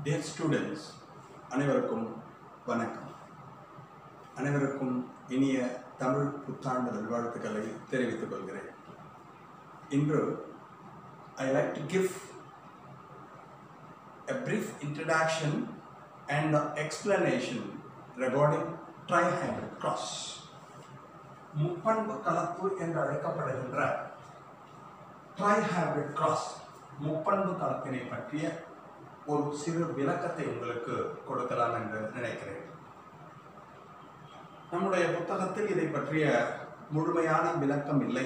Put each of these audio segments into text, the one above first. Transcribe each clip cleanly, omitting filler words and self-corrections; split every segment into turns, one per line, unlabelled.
Dear students, அனைவருக்கும் வணக்கம். அனைவருக்கும் இனிய தமிழ் புத்தாண்டு நல்வாழ்த்துக்களை தெரிவித்துக் கொள்கிறேன். இன்று I like to give a brief introduction and explanation regarding trihybrid cross. முப்பண்பு கலப்பு என்று அழைக்கப்படுகின்ற trihybrid cross முப்பண்பு கலப்பினை பற்றிய ஒரு சிறு விளக்கத்தை உங்களுக்கு கொடுக்கலாம் என்று நினைக்கிறேன். நம்முடைய புத்தகத்தில் இதை பற்றிய முழுமையான விளக்கம் இல்லை,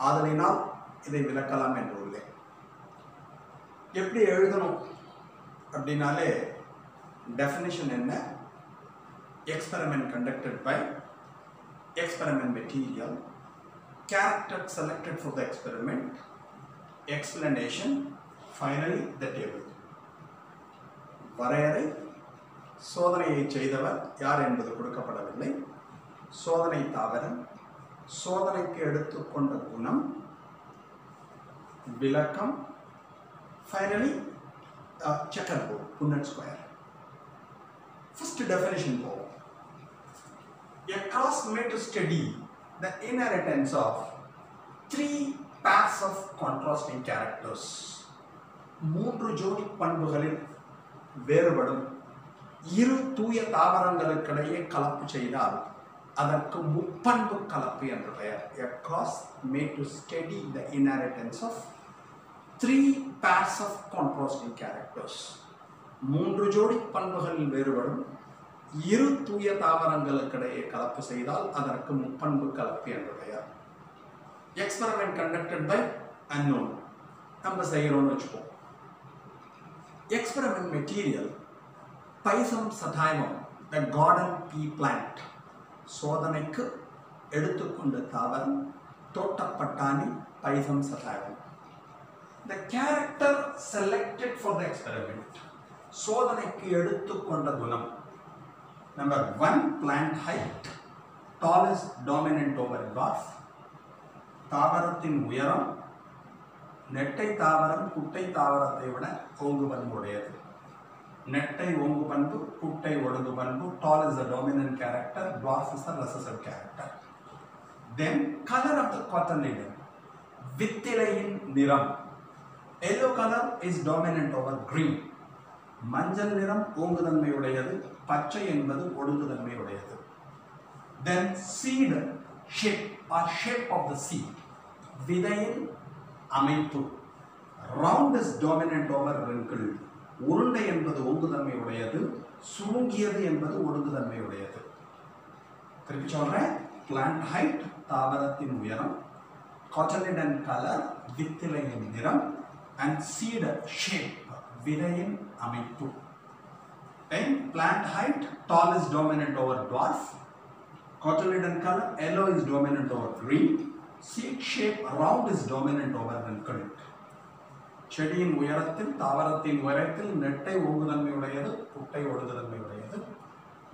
ஆதலினால் இதை விளக்கலாம் என்று உள்ளேன். எப்படி எழுதணும் அப்படின்னாலே டெஃபினிஷன் என்ன, experiment conducted by, experiment material, character selected for the experiment, explanation, finally the table. வரையறை, சோதனையை செய்தவர் யார் என்பது கொடுக்கப்படவில்லை, சோதனை தாவரம், சோதனைக்கு எடுத்துக்கொண்ட குணம், விளக்கம், finally checkerboard, Punnett square. First definition போவோம். A cross made to study the inheritance of three pairs of contrasting characters. மூன்று ஜோடி பண்புகளில் வேறுபடும் இரு தூய தாவரங்களுக்கிடையே கலப்பு செய்தால் அதற்கு முப்பண்பு கலப்பு என்று பெயர். A cross made to study the inheritance of three pairs of contrasting characters. மூன்று ஜோடி பண்புகளில் வேறுபடும் இரு தூய தாவரங்களுக்கிடையே கலப்பு செய்தால் அதற்கு முப்பண்பு கலப்பு என்று பெயர். எக்ஸ்பெரிமெண்ட் கண்டக்டட் பை அன்னோன், நம்ம செய்கிறோம்னு வச்சுப்போம். Experiment material Pisum sativum, the garden pea plant. சோதனைக்கு எடுத்துக்கொண்ட தாவரம் தோட்டப்பட்டாணி Pisum sativum. The character selected for the experiment. சோதனைக்கு எடுத்துக்கொண்ட குணம். Number 1, plant height, tallest dominant over dwarf. தாவரத்தின் உயரம் நெட்டை தாவரம் குட்டை தாவரத்தை விட ஓங்கு பண்பு உடையது. நெட்டை ஓங்கு பண்பு, குட்டை ஒழுங்கு பண்பு. Tall is the dominant character, dwarf is the recessive character. Then color of the cotyledon, வித்திலையின் நிறம். Yellow color is dominant over green. மஞ்சள் நிறம் ஓங்குதன்மை உடையது, பச்சை என்பது ஒடுங்குதன்மை உடையது. Then seed shape or shape of the seed, விதையின் அமைப்பு. Round is dominant over wrinkled. உருண்டை என்பது ஓங்குதன்மை உடையது, சுருங்கியது என்பது ஒடுங்குதன்மை உடையது. திருப்பி சொல்றேன். பிளான்ட் ஹைட் தாவரத்தின் உயரம், cotyledon கலர் வித்திலையின் நிறம், and seed shape விதையின் அமைப்பு. Then plant height, tall is dominant over dwarf. Cotyledon color, yellow is dominant over green. Seed shape, round is dominant over wrinkled. செடியின் உயரத்தில் தாவரத்தின் உயரத்தில் நெட்டை ஓங்குதன்மை உடையது, குட்டை ஒடுங்குதன்மை உடையது.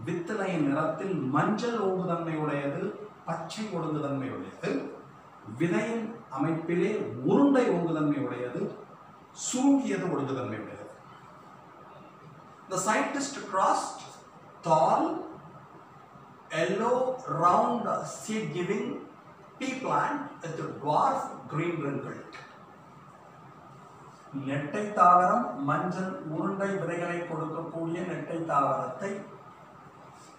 வித்திலையின் நிறத்தில் மஞ்சள் ஓங்குதன்மை உடையது, பச்சை ஒடுங்குதன்மை உடையது. விதையின் அமைப்பிலே உருண்டை ஓங்குதன்மை உடையது, சுருங்கியது ஒடுங்குதன்மை உடையது. The scientist crossed tall, yellow, round, seed-giving pea plant with dwarf green wrinkled. நெட்டை தாவரம் மஞ்சள் உருண்டை விதைகளை கொடுக்கக்கூடிய நெட்டை தாவரத்தை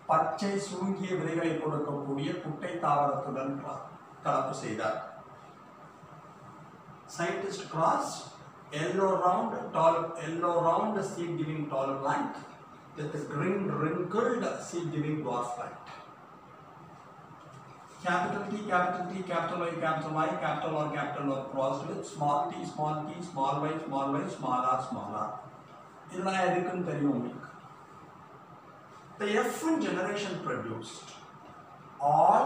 பச்சை சுருங்கிய விதைகளை கொடுக்கக்கூடிய குட்டை தாவரத்துடன் கலப்பு செய்தார். Scientist crossed yellow round, tall, yellow round seed giving tall plant with green wrinkled seed giving dwarf plant. Capital T, capital T, capital I, capital I, capital R crossed with small t, small y, small y, small r, small r. இதெல்லாம் எதுக்குன்னு தெரியும் உங்களுக்கு. The F1 generation produced all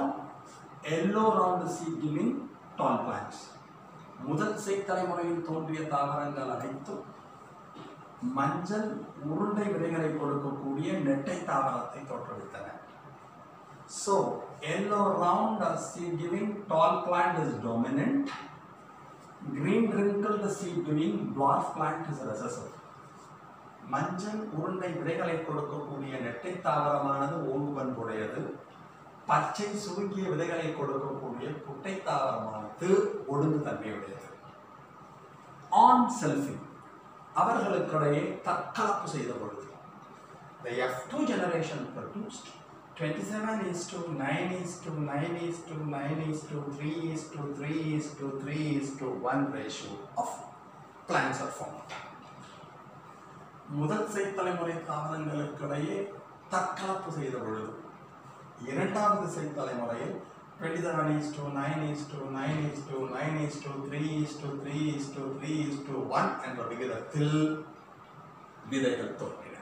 yellow round seed giving tall plants. முதல் தலைமுறையில் தோன்றிய தாவரங்கள் அனைத்தும் மஞ்சள் உருண்டை விதைகளை கொடுக்கக்கூடிய நெட்டை தாவரத்தை தோற்றுவித்தன. So, yellow round seed giving tall plant is dominant. Green wrinkled seed giving dwarf plant is recessive. மஞ்சள் உருண்டை விதைகளை கொடுக்கக்கூடிய நெட்டை தாவரமானது ஓங்கு பண்புடையது. பச்சை சுருங்கிய விதைகளை கொடுக்கக்கூடிய குட்டை தாவரமானது ஒடுங்கு தன்மையுடையது. ஆன் செல்ஃபிங் அவர்களுக்கிடையே தற்கலப்பு செய்த பொழுது the F2 generation produced 27:9:9:3:3:3:1 ratio of plants are formed. முதல் தலைமுறை தாவரங்களுக்கிடையே தற்கலப்பு செய்த பொழுது இரண்டாவது தலைமுறையில் 27:9:9:9:3:3:3:1 என்ற விகிதத்தில் விதைகள் தோன்றின.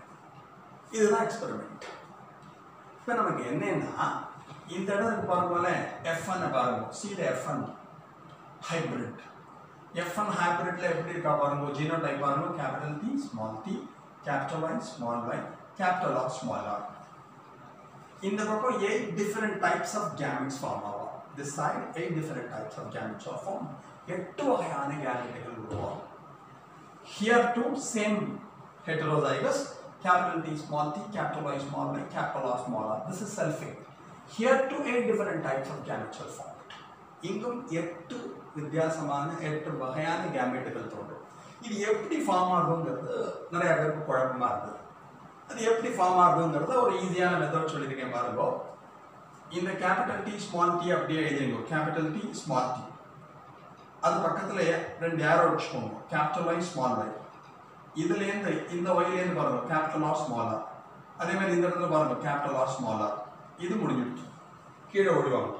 இதுதான் எக்ஸ்பெரிமெண்ட். இப்போ நமக்கு என்னன்னா இந்த இடத்துக்கு பாருங்க, F1 பாருங்க, சீட் F1 ஹைபிரிட். F1 ஹைபிரிட்ல எப்படி இருக்கா பாருங்க, ஜீனோடைப் பாருங்க, capital T small t, capital Y small y, capital R small r. இந்த பக்கம் 8 different types of gametes form ஆகும். This side 8 different types of gametes are formed. 8 வகையான gametes உருவாகும். Here too same heterozygous, capital T small t, capital Y small y, capital R small r. This is selfing. Here too 8 different types of gametes are formed. இங்கும் 8 வித்தியாசமான 8 வகையான gametes தோன்றும். இது எப்படி form ஆகுங்கிறது நிறைய பேருக்கு குழப்பமா இருக்குது. அது எப்படி ஃபார்ம் ஆகுங்கிறத ஒரு ஈஸியான மெத்தட் சொல்லியிருக்கேன் பாருங்க. இந்த கேபிட்டல் T ஸ்மால் t அப்படியே எழுதிங்க, கேபிட்டல் T ஸ்மால் t. அது பக்கத்தில் 2 ஏரோ வச்சுக்கோங்க, கேபிட்டல் Y ஸ்மால் y. இதுலேருந்து இந்த ஒய்லேருந்து பாருங்க, கேபிட்டல் R ஸ்மால் r. அதே மாதிரி இந்த இடத்துல பாருங்க, கேபிட்டல் R ஸ்மால் r. இது முடிஞ்சிடுச்சு, கீழே ஓடிவாங்க.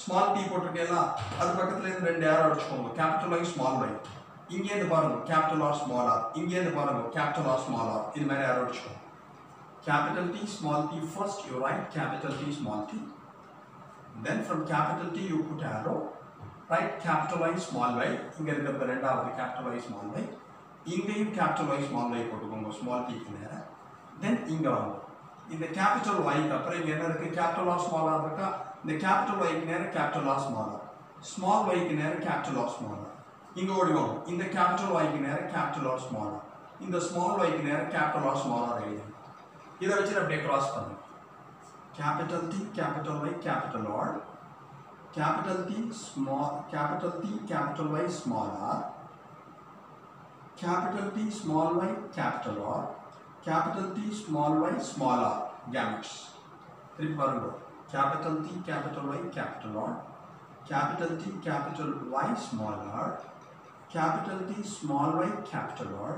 ஸ்மால் t போட்டிருக்கேங்களா, அது பக்கத்துலேருந்து 2 ஏரோ வச்சுக்கோங்க, கேபிட்டல் Y ஸ்மால் y. இங்கேருந்து பாருங்க, கேபிட்டல் R ஸ்மால் r. இங்கேருந்து பாருங்க, கேபிட்டல் R ஸ்மால் r. இது மாதிரி ஏரோ வச்சுக்கோங்க. Capital T small t first you write capital T small t, then from capital T you put arrow, write capital Y small y. இங்க இருக்க ரெண்டாவது capital Y small y, இங்கேயும் capital Y small y போட்டுக்கோங்க small t க்கு நேரா. then இங்க வாங்க, இந்த capital Y க்கு அப்புறம் இங்க என்ன இருக்கு, capital R small r இருக்கா, இந்த capital Y க்கு நேரா capital R small r, small y க்கு நேரா capital R small r. இங்க ஓடி வாங்க, இந்த capital Y க்கு நேரா capital R small r, இந்த small y க்கு நேரா capital R small r எழுதுங்க. இதை வச்சு அப்படியே கிராஸ் பண்ணுங்க. Capital T capital Y capital R, capital T capital Y small r, capital T small y capital R, capital T small y small r gametes. திருப்பி பாருங்க, capital T capital Y capital R, capital T capital Y small r, capital T small y capital R,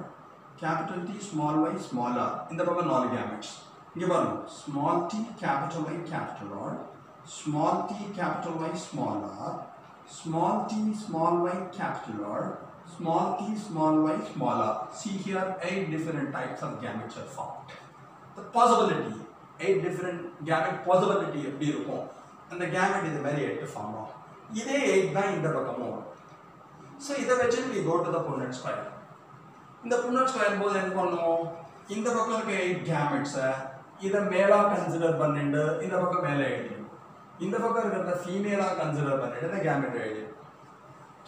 capital T small y small r. இந்த பக்கம் 4 gametes. இங்க பாருங்க, small t capital Y capital R, small t capital Y small r, small t small y capital R, small t small y small r. See here 8 different types of gametes are formed. The possibility 8 different gamete possibility எப்படி இருக்கும், அந்த gamete இது மாதிரி 8 form ஆகும். இதே 8 தான் இந்த பக்கமும் வரும். So இதை வச்சு we go to the Punnett square. இந்த Punnett ஸ்கொயர் போது என்ன பண்ணுவோம், இந்த பக்கம் இருக்க 8 கேமெட்ஸை இதை மேலா கன்சிடர் பண்ணிட்டு இந்த பக்கம் மேலே எழுதிடும், இந்த பக்கம் இருக்கிறத ஃபீமேலா கன்சிடர் பண்ணிட்டு இந்த கேமெட் எழுதிடும்.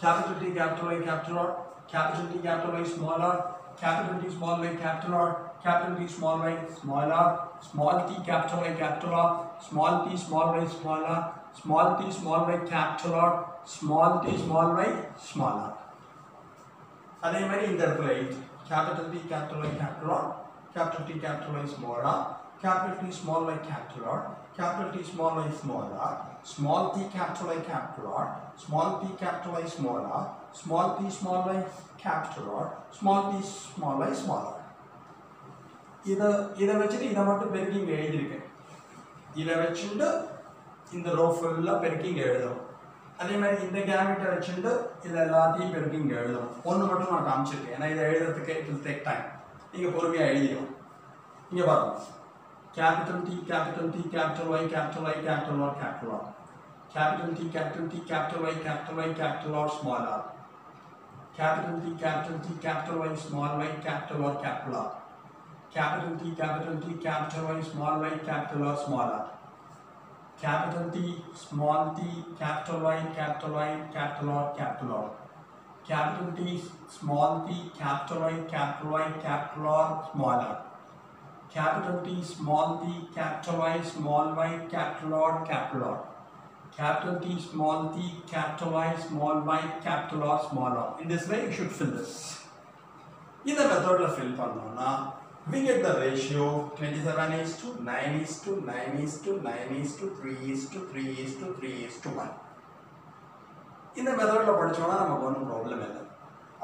Capital T capital Y capital R, capital T capital Y small r, capital T small y capital R, capital T small y small r, small t capital Y capital R, small t small y small r, small t small y capital R, small t small y small r. அதே மாதிரி இந்த இடத்துல 8 capital T capital Y capital R, capital T capital Y small r, capital T small y capital R, capital T small y small r, small t capital Y capital R, small t capital Y small r, small t small y capital R, small t small y small r. இதை வச்சுட்டு இதை மட்டும் பெருக்கி இங்கே எழுதியிருக்கேன். இதை வச்சுட்டு இந்த ரோ ஃபுல்லாக பெருக்கி இங்கே எழுதணும். அதே மாதிரி இந்த கேமெட்டை வச்சுட்டு இதை எல்லாத்தையும் பெருக்கி இங்கே எழுதணும். ஒன்று மட்டும் நான் காமிச்சிருக்கேன், ஏன்னா இதை எழுதுறதுக்கு இட் வில் டேக் டைம். நீங்கள் பொறுமையாக எழுதிடும். இங்கே பாருங்க, capital T capital T capital Y capital Y capital R capital R, capital T capital T capital Y capital Y capital R small r, capital T capital T capital Y small y capital R capital R, capital T capital T capital Y small y capital R small r, capital T small t capital Y capital R capital R, capital T, small t, capital I, capital R, small r. Capital T, small t, capital I, small y, capital R, capital R. Capital T, small t, capital I, small y, capital R, small r. In this way, you should fill this. In the method of fill pannona, we get the ratio 27 is to 9 is to 9 is to 9 is to 3 is to 3 is to 3 is to 1. In the method of படிச்சோம்னா நமக்கு ஒன்றும் problem இல்லை.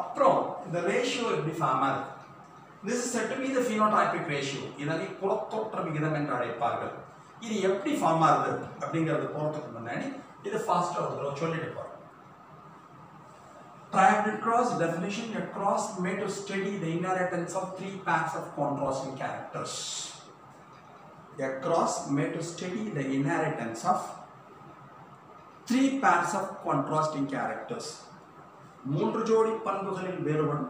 அப்புறம் இந்த ratio எப்படி form ஆகுது? This is said to be the phenotypic ratio. இதனை புறத்தோற்ற விகிதம் என்று அழைப்பார்கள். இது எப்படி ஃபார்ம் ஆகுது அப்படிங்கிறது போறதுக்கு முன்னாடி இது ஃபாஸ்டா ஒரு தடவை சொல்லிட்டு போறோம். Triagonal cross definition: a cross made to study the inheritance of three pairs of contrasting characters. A cross made to study the inheritance of three pairs of contrasting characters. மூன்று ஜோடி பண்புகளில் வேறுபடும்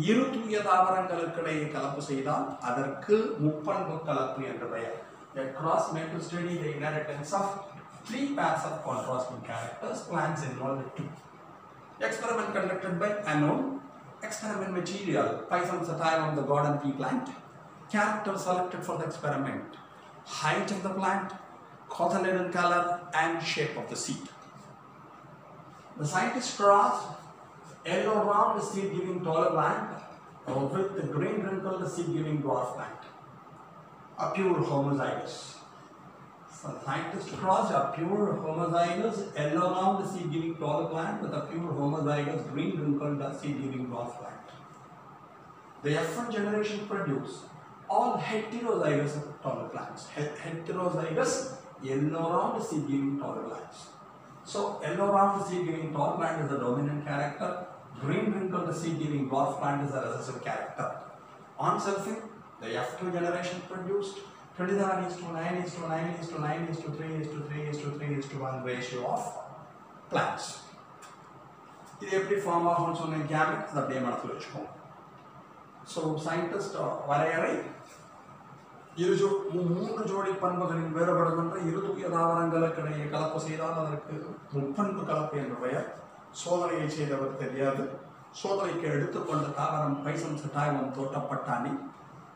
இரு தூய தாவரங்களுக்கிடையே கலப்பு செய்தால் அதற்கு முப்பண்பு கலப்பு என்று பெயர். A cross made to study the inheritance of three pairs of contrasting characters. Plants involved too. Experiment conducted by unknown. Experiment material: Pisum sativum, the garden pea plant. Character selected for the experiment: height of the plant, cotyledon color, and shape of the seed. The scientist crossed yellow round seed giving taller plant with the green wrinkled seed giving dwarf plant. A pure homozygous. So the scientist crossed a pure homozygous yellow round seed giving taller plant with a pure homozygous green wrinkled seed giving dwarf plant. The F1 generation produced all heterozygous taller plants. Heterozygous yellow round seed giving taller plants. So yellow round seed giving tall plant is the dominant character. Green wrinkled seed giving dwarf plant is the recessive character. On selfing, the F2 generation produced 27 is to 9 is to 9 is to 9 is to 3 is to 3 is to 3 is to 1 ratio of plants. இது எப்படி form ஆகும்னு சொன்ன gamete அதை அப்படியே மனசில் வச்சுக்கோங்க. So scientist வரையறை மூன்று ஜோடி பண்புகளின் வேறுபடுகின்ற இரு தூய தாவரங்களுக்கிடையே கலப்பு செய்தால் அதற்கு முப்பண்பு கலப்பு என்ற பெயர். சோதனையை செய்தவர் தெரியாது. சோதனைக்கு எடுத்துக்கொண்ட தாவரம் பைசம் சட்டாயம் தோட்டப்பட்டாணி.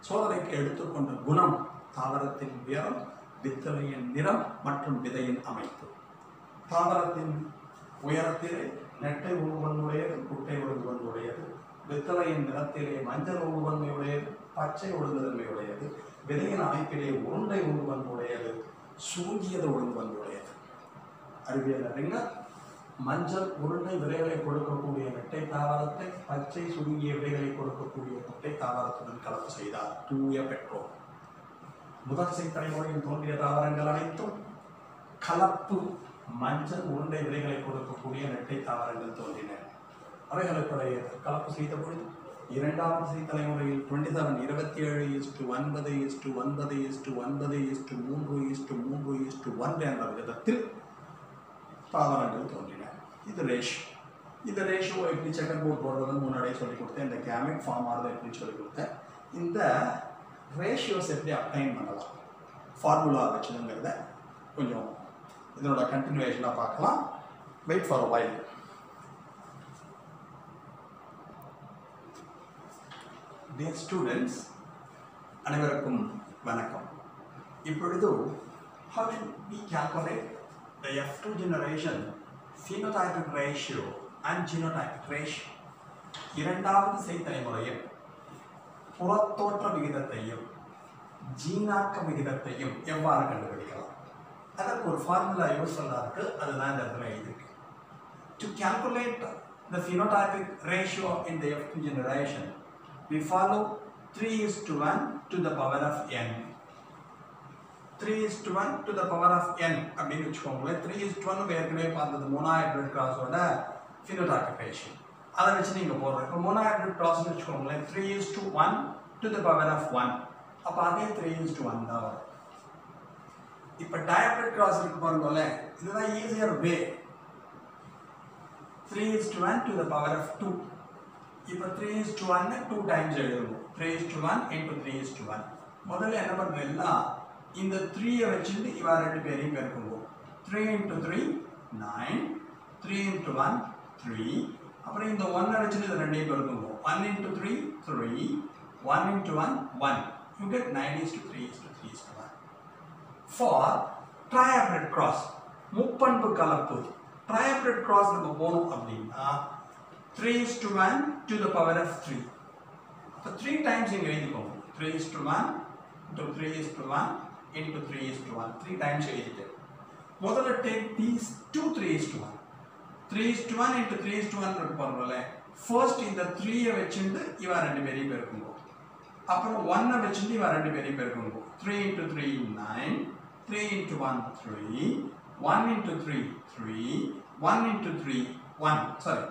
சோதனைக்கு எடுத்துக்கொண்ட குணம் தாவரத்தின் உயரம், வித்தலையின் நிறம் மற்றும் விதையின் அமைப்பு. தாவரத்தின் உயரத்திலே நெட்டை ஒழுங்குவன்மையுடையது, குட்டை ஒழுங்குவன்மையுடையது. வித்தலையின் நிறத்திலே மஞ்சள் ஒழுங்குவன்மையுடையது, பச்சை ஒழுங்குதன்மையுடையது. விதையின் அமைப்பிலே உருண்டை ஒழுங்குவன்மையுடையது, சூங்கியது ஒழுங்குவன்மையுடையது. அறிவியல் அறிஞர் மஞ்சள் உருண்டை விதைகளை கொடுக்கக்கூடிய நெட்டை தாவரத்தை பச்சை சுருங்கிய விதைகளை கொடுக்கக்கூடிய குட்டை தாவரத்துடன் கலப்பு செய்தார். தூய பெட்ரோல். முதற்சை தலைமுறையில் தோன்றிய தாவரங்கள் அனைத்தும் கலப்பு மஞ்சள் உருண்டை விதைகளை கொடுக்கக்கூடிய நெட்டை தாவரங்கள் தோன்றின. அவைகளுக்குடைய கலப்பு செய்த பொழுது இரண்டாவது சை தலைமுறையில் 27 27:9:9:9:9:3:3:1 என்ற விதத்தில் தாவரங்கள் தோன்றின. இது ரேஷியோ. இந்த ரேஷியோ எப்படி செக்கர் போர்ட் போடுறதுன்னு முன்னாடியே சொல்லிக் கொடுத்தேன். இந்த கேமெட் ஃபார்ம் ஆகிறது எப்படின்னு சொல்லிக் கொடுத்தேன். இந்த ரேஷியோஸ் எப்படி அப்ளைன் பண்ணலாம் ஃபார்முலா வச்சுங்கிறத கொஞ்சம் இதனோட கண்டினியூவேஷனாக பார்க்கலாம். Wait for a while. Dear students, அனைவருக்கும் வணக்கம். இப்பொழுது how will we calculate the F2 generation phenotypic ratio and genotypic ratio? இரண்டாவது செய் தலைமுறையில் புறத்தோற்ற விகிதத்தையும் ஜீனாக்க விகிதத்தையும் எவ்வாறு கண்டுபிடிக்கலாம்? அதற்கு ஒரு ஃபார்முலா யூஸ் பண்ணாருக்கு, அதுதான் இந்த இடத்துல எழுதியிருக்கு. To calculate the phenotypic ratio in the F2 generation, we follow 3:1 to the power of n. 3:1 to the power of n அப்படின்னு வச்சுக்கோங்களேன். 3:1 ஏற்கனவே பார்த்தது மோனோஹைப்ரிட் கிராஸோட phenotypic ratio. அதை வச்சு நீங்கள் போடுறோம். இப்போ மோனோஹைப்ரிட் கிராஸ்னு வச்சுக்கோங்களேன். 3:1 to the power of 1. அப்போ அதே 3:1 தான் வரும். இப்போ டயப்ரிட் கிராஸ் இருக்கு பாருங்களேன், இதுதான் easier way. 3:1 to the power of 2. இப்போ 3:1 2 டைம்ஸ் எழுதணும். 3:1 into 3:1. முதல்ல என்ன பண்ணுறீங்கன்னா இந்த 3 வச்சுட்டு இவா ரெண்டு பேரையும் பெருக்குவோம். 3 into 3 9, 3 into 1 3, அப்புறம் இந்த 1 வச்சு இது ரெண்டையும் பெருக்குங்க 1 into 3 3 1 into 1 1 you get 9:3:3:1 for trihedral cross முப்பண்பு கலப்பு trihedral cross நம்ம போனோம் அப்படின்னா 3:1 to the power of 3 அப்ப 3 times இங்க எழுதிக்கோங்க 3:1 into 3:1 into 3:1 3 times எழுதிட்டு முதல்ல take these two 3:1 3:1 into 3:1 இருக்கு பாருங்களே first இந்த 3 வெச்சிட்டு இவ ரெண்டு பேரையும் பெருக்குங்க அப்புறம் 1 வெச்சிட்டு இவ ரெண்டு பேரையும் பெருக்குங்க 3 into 3 9 3 into 1 3 1 into 3 3 1 into 3 1 sorry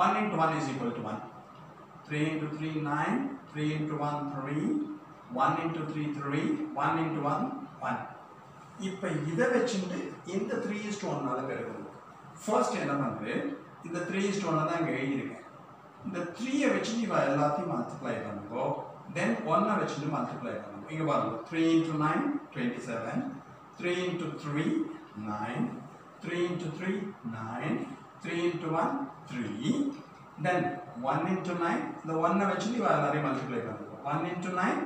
1 into 1 is equal to 1 3 into 3 9 3 into 1 3 1 into 3 3 1 into 1 1 இப்போ இத வெச்சிட்டு இந்த 3:1 நால பெருக்குங்க First என்ன பண்றேன் இந்த 3:1 தான் இங்க எழுதி இருக்கேன் இந்த 3 வெச்சு நீ எல்லாத்தையும் மல்டிப்ளை பண்ணுங்க then 1 வெச்சு மல்டிப்ளை பண்ணுங்க இங்க பாருங்க 3 into 9 27 3 into 3 9 3 into 3 9 3 into 1 3 then 1 into 9 the 1 வெச்சு நீ எல்லாரையும் மல்டிப்ளை பண்ணுங்க 1 into 9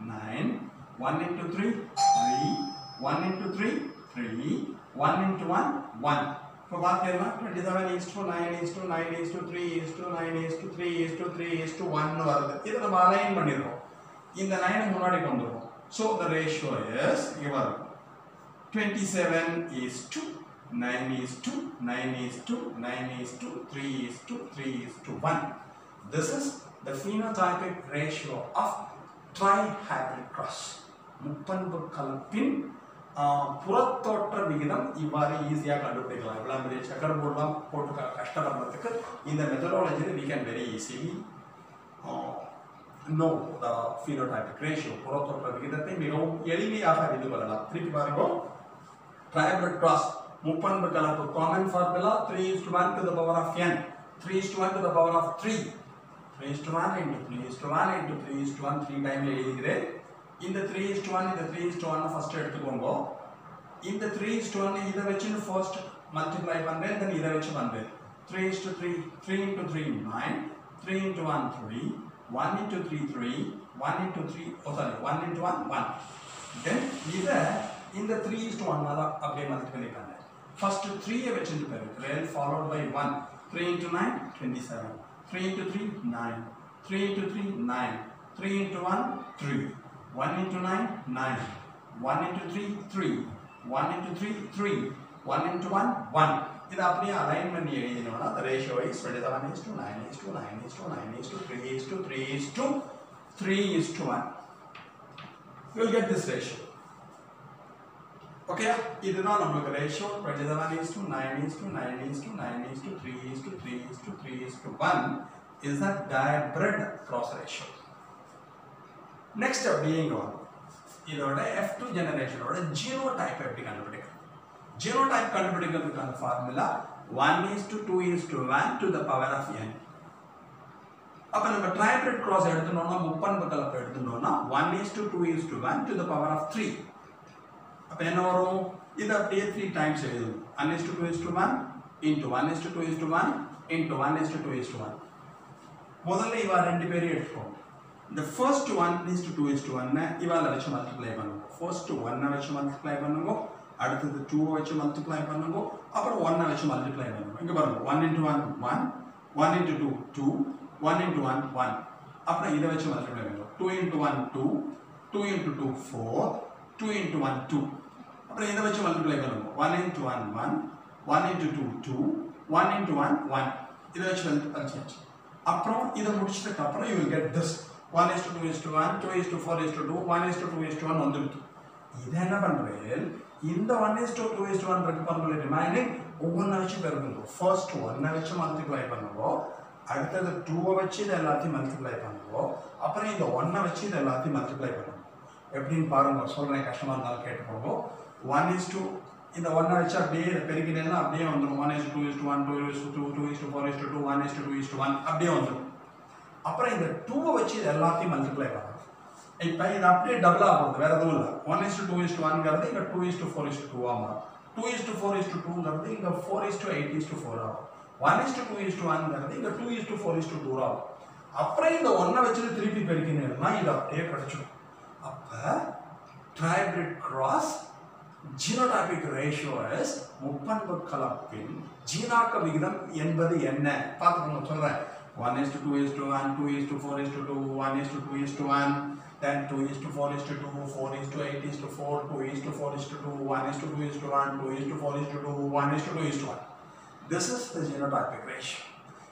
9 1 into 3 3 1 into 3 3 1 into 1 1 இப்போ பார்த்தீங்கன்னா 27:9:9:3:9:3:9:3:1 வருது இதை நம்ம அலைன் பண்ணிடுறோம் இந்த 9 முன்னாடி கொண்டு வருவோம் ஸோ த ரேஷியோ இஸ் இங்கே வரும் 27:9:9:3:1 This is the phenotypic ratio of trihedral cross முப்பண்பு கலப்பின் புறத்தோற்ற விகிதம் இவ்வாறு ஈஸியா கண்டுபிடிக்கலாம் இவ்வளவு பெரிய செக்கர் போர்ட்லாம் போட்டு கஷ்டப்படுறதுக்கு இந்த மெத்தடாலஜியை we can very easily know the phenotypic ratio புறத்தோற்ற விகிதத்தை மிகவும் எளிமையாக அறிந்து கொள்ளலாம் திருப்பி பாருங்க trihedral cross முப்பண்பு கலப்பு common formula 3:1 to the power of n 3:1 to the power of 3 3:1 into 3:1 into 3:1 3 time எழுதிக்கிறேன் இந்த 3:1 இந்த 3:1 ஃபர்ஸ்ட் எடுத்துக்கோங்க இந்த 3:1 இத வெச்சு ஃபர்ஸ்ட் மல்டிப்ளை பண்றேன் தென் இத வெச்சு பண்றேன் 3:3 3 into 3 9 3 into 1 3 1 into 3 3 1 into 3 oh sorry 1 into 1 1 then இத இந்த 3:1 னால அப்படியே மல்டிப்ளை பண்றேன் ஃபர்ஸ்ட் 3 ஐ வெச்சு பெருக்கிறேன் followed by 1 3 into 9 27 3 into 3 9 3 into 3 9 3 into 1 3 1 into 9 9 1 into 3 3 1 into 3 3 1 into 1 1 இது அப்படியே அலைன் பண்ணி எழுதினோம்னா the ratio is 27:9:9:3:3:1 you will get this ratio okay இதுதான் நமக்கு ratio 27:9:9:9:3:3:3:1 is the diabred cross ratio next being on இதோட F2 ஜெனரேஷனோட genotype எப்படி கண்டுபிடிக்கிறது genotype கண்டுபிடிக்கிறதுக்கான formula 1:2:1 to the power of n அப்ப நம்ம ட்ரைஹெட்ரல் கிராஸ் எடுத்துனோம்னா முப்பண்பு கலப்பு எடுத்துனோம்னா 1:2:1 to the power of 3 அப்ப என்ன வரும் இது அப்படியே 3 டைம்ஸ் எழுதுவோம் 1:2:1 into 1:2:1 into 1:2:1 முதல்ல இவ ரெண்டு பேரையும் எடுத்துக்கோங்க the first one is to 2:1 இவால வெச்சு மல்டிப்ளை பண்ணுங்க first 1 வெச்சு மல்டிப்ளை பண்ணுங்க அடுத்து 2 வெச்சு மல்டிப்ளை பண்ணுங்க அப்புறம் 1 வெச்சு மல்டிப்ளை பண்ணுங்க இங்க பாருங்க 1 into 1 1 1 into 2 2 1 into 1 1 அப்புறம் இத வெச்சு மல்டிப்ளை பண்ணுங்க 2 into 1 2 2 into 2 4 2 into 1 2 அப்புறம் இத வெச்சு மல்டிப்ளை பண்ணுங்க 1 into 1 1 1 into 2 2 1 into 1 1 இத வெச்சு மல்டிப்ளை அப்புறம் இத முடிச்சதுக்கு அப்புறம் you will get this 1:2:1 2:4:2 1:2:1 வந்துருது இது என்ன பண்றேன் இந்த 1:2:1 ரெண்டு பண்றல ரிமைனிங் ஒவ்வொண்ணா வெச்சு பெருக்குங்க ஃபர்ஸ்ட் 1 வெச்சு மல்டிப்ளை பண்ணுங்க அடுத்து 2 வெச்சு இத எல்லாத்தையும் மல்டிப்ளை பண்ணுங்க அப்புறம் இந்த 1 வெச்சு இத எல்லாத்தையும் மல்டிப்ளை பண்ணுங்க எப்படின்னு பாருங்க சொல்றேன் கஷ்டமா இருந்தாலும் கேட்டுக்கோங்க 1:2 இந்த 1 வெச்சு அப்படியே பெருக்கினேன்னா அப்படியே வந்துரும் 1:2:1 2:2 2:4:2 1:2:1 அப்படியே வந்துரும் அப்புறம் இந்த 2 வெச்சு இத எல்லாத்தையும் மல்டிப்ளை பண்ணுங்க இப்போ இது அப்படியே டபுள் ஆகுது வேற எதுவும் இல்ல 1:2:1 ங்கிறது இங்க 2:4:2 ஆ மாறும் 2:4:2 ங்கிறது இங்க 4:8:4 ஆகும்
1:2:1 இங்க 2:4:2 ஆகும். அப்புறம் இந்த 1 வச்சுட்டு திருப்பி பெருக்கினேன்னா இது அப்படியே கிடைச்சிடும். அப்ப ட்ரைபிரிட் கிராஸ் ஜீனோடைபிக் ரேஷியோ இஸ் முப்பண்பு கலப்பின் ஜீனாக்க விகிதம் என்பது என்ன பார்த்துக்கோங்க சொல்றேன். 1:2:1, 2:4:2, 1:2:1, then 2:4:2, 4:8:4, 2:4:2, 1:2:1, 2:4:2, 1:2:1. This is the genotypic ratio.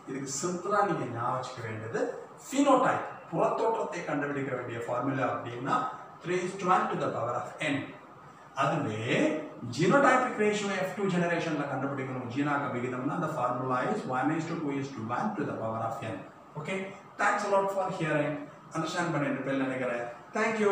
இதுக்கு சிம்பிளா நீங்க ஞாபகம் வச்சுக்க வேண்டியது phenotype புறத்தோற்றத்தை கண்டுபிடிக்க வேண்டிய ஃபார்முலா அப்படின்னா 3:1 to the power of n. அதுவே genotypic ratio F2 ஜெனரேஷன்ல கண்டுபிடிக்கணும் ஜீனாக்க விகிதம்னா the formula is 1:2:1 to the power of n. Okay, thanks a lot for hearing. Understand பண்ணி நினைக்கிறேன். Thank you.